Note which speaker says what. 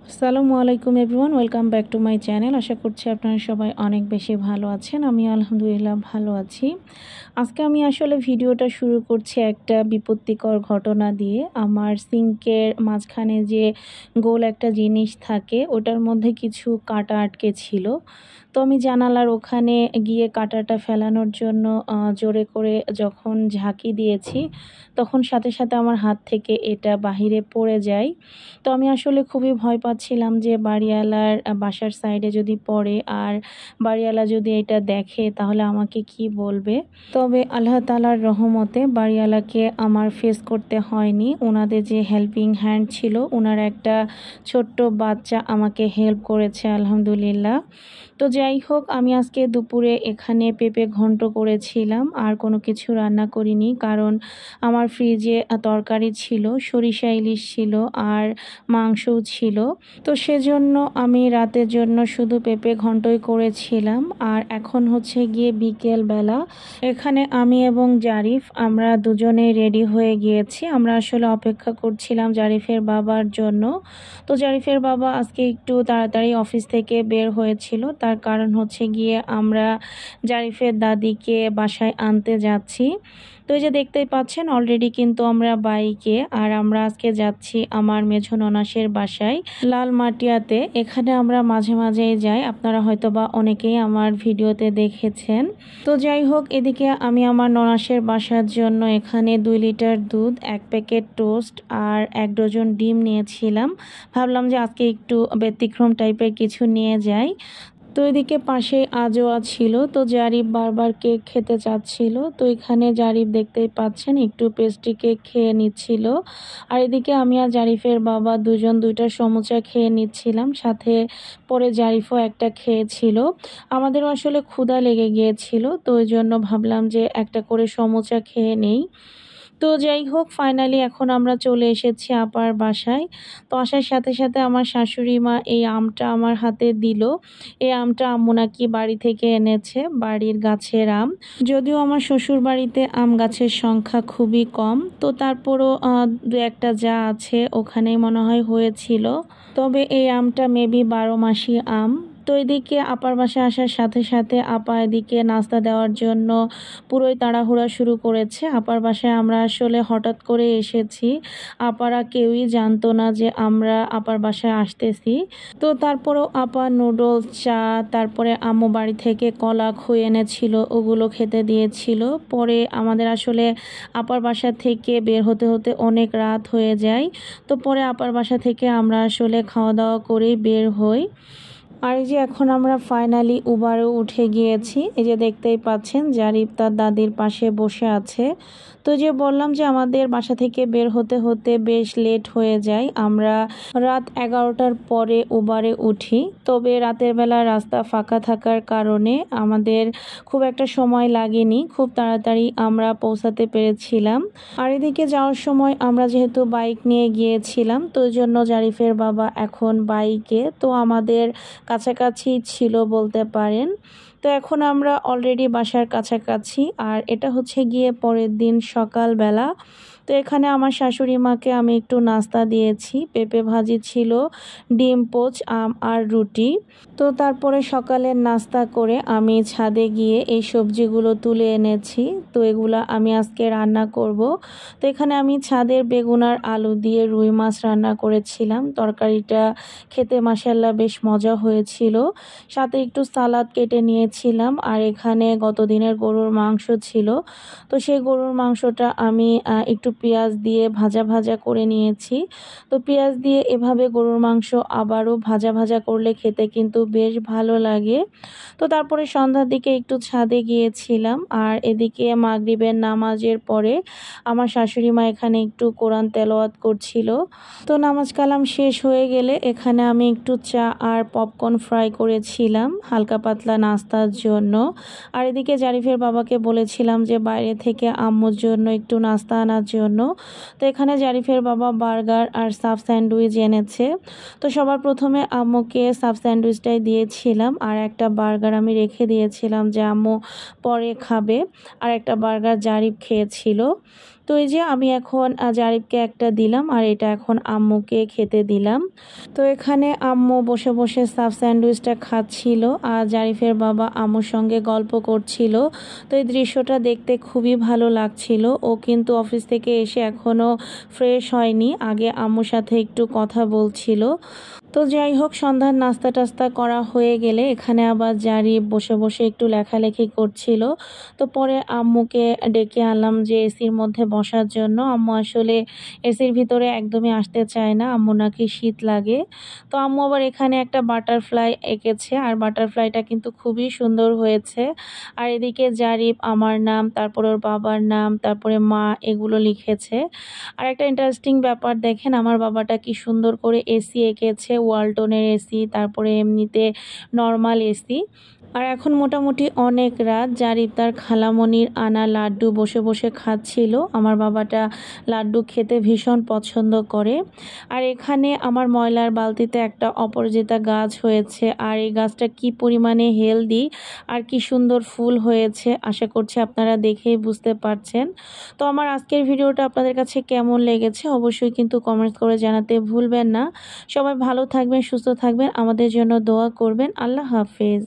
Speaker 1: আসসালামু আলাইকুম everyone, welcome back to my channel. আশা করছি আপনারা সবাই অনেক বেশি ভালো আছেন। আমি আলহামদুলিল্লাহ ভালো আছি। আজকে আমি আসলে ভিডিওটা শুরু করছি একটা বিপত্তিকর ঘটনা দিয়ে। আমার সিঙ্কের মাঝখানে যে গোল একটা জিনিস থাকে ওটার মধ্যে কিছু কাঁটা আটকে ছিল। তো আমি জানালার ওখানে গিয়ে কাঁটাটা ফেলানোর জন্য জোরে করে যখন ঝাঁকি দিয়েছি তখন সাথে সাথে আমার হাত থেকে এটা বাহিরে পড়ে যায়। তো আমি আসলে খুবই ভয় পাচ্ছিলাম যে বাড়িওয়ালার বাসার সাইডে যদি পড়ে আর বাড়িওয়ালা যদি এটা দেখে তাহলে আমাকে কি বলবে। তবে আল্লাহ তাআলার রহমতে বাড়িওয়ালাকে আমার ফেস করতে হয়নি। ওনাদের যে হেল্পিং হ্যান্ড ছিল, ওনার একটা ছোট্ট বাচ্চা আমাকে হেল্প করেছে আলহামদুলিল্লাহ। তো যাই হোক, আমি আজকে দুপুরে এখানে পেঁপে ঘন্ট করেছিলাম, আর কোনো কিছু রান্না করিনি, কারণ আমার ফ্রিজে তরকারি ছিল, সরিষা ইলিশ ছিল আর মাংসও ছিল। তো সেজন্য আমি রাতের জন্য শুধু পেঁপে ঘন্টই করেছিলাম। আর এখন হচ্ছে গিয়ে বিকেল বেলা। এখানে আমি এবং জারিফ আমরা দুজনেই রেডি হয়ে গিয়েছি। আমরা আসলে অপেক্ষা করছিলাম জারিফের বাবার জন্য। তো জারিফের বাবা আজকে একটু তাড়াতাড়ি অফিস থেকে বের হয়েছিল, তার কারণ হচ্ছে গিয়ে আমরা জারিফের দাদিকে বাসায় আনতে যাচ্ছি। তো এই যে দেখতেই পাচ্ছেন অলরেডি কিন্তু আমরা বাইকে, আর আমরা আজকে যাচ্ছি আমার মেঝো ননাসের বাসায় লালমাটিয়াতে। এখানে আমরা মাঝে মাঝেই যাই, আপনারা হয়তোবা অনেকেই আমার ভিডিওতে দেখেছেন। তো যাই হোক, এদিকে আমি আমার ননাসের বাসার জন্য এখানে 2 লিটার দুধ, 1 প্যাকেট টোস্ট আর 1 ডজন ডিম নিয়েছিলাম। ভাবলাম যে আজকে একটু ব্যতিক্রম টাইপের কিছু নিয়ে যাই। তো এদিকে পাশে আজোয়া ছিল, তো জারিফ বারবার কেক খেতে চাচ্ছিল। তো এখানে জারিফ দেখতেই পাচ্ছেন একটু পেস্ট্রি কেক খেয়ে নিচ্ছিল। আর এদিকে আমি আর জারিফের বাবা দুজন 2টা সমুচা খেয়ে নিচ্ছিলাম, সাথে পরে জারিফও একটা খেয়েছিল। আমাদেরও আসলে ক্ষুধা লেগে গিয়েছিল, তো ওই জন্য ভাবলাম যে একটা করে সমুচা খেয়ে নেই। তো যাই হোক, ফাইনালি এখন আমরা চলে এসেছি আপার বাসায়। তো আসার সাথে সাথে আমার শাশুড়ি মা এই আমটা আমার হাতে দিল। এই আমটা আম্মু নাকি বাড়ি থেকে এনেছে, বাড়ির গাছের আম। যদিও আমার শ্বশুর বাড়িতে আম গাছের সংখ্যা খুবই কম, তো তারপরও 2-1টা যা আছে ওখানেই মনে হয় হয়েছিল। তবে এই আমটা মেবি 12 মাসি আম। তো এদিকে আপার বাসায় আসার সাথে সাথে আপা এদিকে নাস্তা দেওয়ার জন্য পুরোই তাড়াহুড়া শুরু করেছে। আপার বাসায় আমরা আসলে হঠাৎ করে এসেছি, আপারা কেউই জানতো না যে আমরা আপার বাসায় আসতেছি। তো তারপরেও আপা নুডলস, চা, তারপরে আম্মু বাড়ি থেকে কলা খই এনেছিল, ওগুলো খেতে দিয়েছিল। পরে আমাদের আসলে আপার বাসা থেকে বের হতে হতে অনেক রাত হয়ে যায়। তো পরে আপার বাসা থেকে আমরা আসলে খাওয়া দাওয়া করেই বের হই। আর এই যে এখন আমরা ফাইনালি উবারে উঠে গিয়েছি। এই যে দেখতেই পাচ্ছেন জারিফ তার দাদির পাশে বসে আছে। তো যে বললাম যে আমাদের বাসা থেকে বের হতে হতে বেশ লেট হয়ে যায়, আমরা রাত 11টার পরে উবারে উঠি। তবে রাতের বেলা রাস্তা ফাঁকা থাকার কারণে আমাদের খুব একটা সময় লাগেনি, খুব তাড়াতাড়ি আমরা পৌঁছাতে পেরেছিলাম। আর এদিকে যাওয়ার সময় আমরা যেহেতু বাইক নিয়ে গিয়েছিলাম, তো ওই জন্য জারিফের বাবা এখন বাইকে, তো আমাদের কাছাকাছি ছিল বলতে পারেন। তো এখন আমরা অলরেডি বাসার কাছাকাছি, আর এটা হচ্ছে গিয়ে পরের দিন সকালবেলা। তো এখানে আমার শাশুড়ি মাকে আমি একটু নাস্তা দিয়েছি, পেঁপে ভাজি ছিল, ডিম পোচ, আম আর রুটি। তো তারপরে সকালের নাস্তা করে আমি ছাদে গিয়ে এই সবজিগুলো তুলে এনেছি। তো এগুলা আমি আজকে রান্না করব। তো এখানে আমি ছাদের বেগুন আর আলু দিয়ে রুই মাছ রান্না করেছিলাম। তরকারিটা খেতে মাশাআল্লাহ বেশ মজা হয়েছিল। সাথে একটু সালাদ কেটে নিয়েছিলাম, আর এখানে গত দিনের গরুর মাংস ছিল। তো সেই গরুর মাংসটা আমি একটু পেঁয়াজ দিয়ে ভাজা ভাজা করে নিয়েছি। তো পেঁয়াজ দিয়ে এভাবে গরুর মাংস আবারও ভাজা ভাজা করলে খেতে কিন্তু বেশ ভালো লাগে। তো তারপরে সন্ধ্যার দিকে একটু ছাদে গিয়েছিলাম, আর এদিকে মাগরিবের নামাজের পরে আমার শাশুড়ি মা এখানে একটু কোরআন তেলাওয়াত করছিল। তো নামাজ কালাম শেষ হয়ে গেলে এখানে আমি একটু চা আর পপকর্ন ফ্রাই করেছিলাম হালকা পাতলা নাস্তার জন্য। আর এদিকে জারিফের বাবাকে বলেছিলাম যে বাইরে থেকে আম্মুর জন্য একটু নাস্তা আনার জন্য। তো এখানে জারিফের বাবা বার্গার আর সাব স্যান্ডউইচ এনেছে। তো সবার প্রথমে আম্মুকে সাব স্যান্ডউইচটাই দিয়েছিলাম, আর একটা বার্গার আমি রেখে দিয়েছিলাম যে আম্মু পরে খাবে, আর একটা বার্গার জারিফ খেয়েছিল। তো তো এই যে আমি এখন জারিফকে একটা দিলাম আর এটা এখন আম্মুকে খেতে দিলাম। তো এখানে আম্মু বসে বসে সাব স্যান্ডউইচটা খাচ্ছিল আর জারিফের বাবা আম্মুর সঙ্গে গল্প করছিল। তো এই দৃশ্যটা দেখতে খুবই ভালো লাগছিল। ও কিন্তু অফিস থেকে এসে এখনও ফ্রেশ হয়নি, আগে আম্মুর সাথে একটু কথা বলছিল। তো যাই হোক, সন্ধ্যার নাস্তা টাস্তা করা হয়ে গেলে এখানে আবার জারিফ বসে বসে একটু লেখালেখি করছিল। তো পরে আম্মুকে ডেকে আনলাম যে এসির মধ্যে বসার জন্য। আম্মু আসলে এসির ভিতরে একদমই আসতে চায় না, আম্মু নাকি শীত লাগে। তো আম্মু আবার এখানে একটা বাটারফ্লাই এঁকেছে আর বাটারফ্লাইটা কিন্তু খুবই সুন্দর হয়েছে। আর এদিকে জারিফ আমার নাম, তারপরে ওর বাবার নাম, তারপরে মা, এগুলো লিখেছে। আর একটা ইন্টারেস্টিং ব্যাপার দেখেন, আমার বাবাটা কি সুন্দর করে এসি এঁকেছে, ওয়ালটনের এসি, তারপরে এমনিতে নর্মাল এসি। আর এখন মোটামুটি অনেক রাত। জারিফ তার খালামণির আনা লাড্ডু বসে বসে খাচ্ছিল। আমার বাবাটা লাড্ডু খেতে ভীষণ পছন্দ করে। আর এখানে আমার ময়লার বালতিতে একটা অপরাজিতা গাছ হয়েছে, আর এই গাছটা কি পরিমাণে হেলদি আর কি সুন্দর ফুল হয়েছে, আশা করছি আপনারা দেখেই বুঝতে পারছেন। তো আমার আজকের ভিডিওটা আপনাদের কাছে কেমন লেগেছে অবশ্যই কিন্তু কমেন্টস করে জানাতে ভুলবেন না। সবাই ভালো থাকবেন, সুস্থ থাকবেন, আমাদের জন্য দোয়া করবেন। আল্লাহ হাফেজ।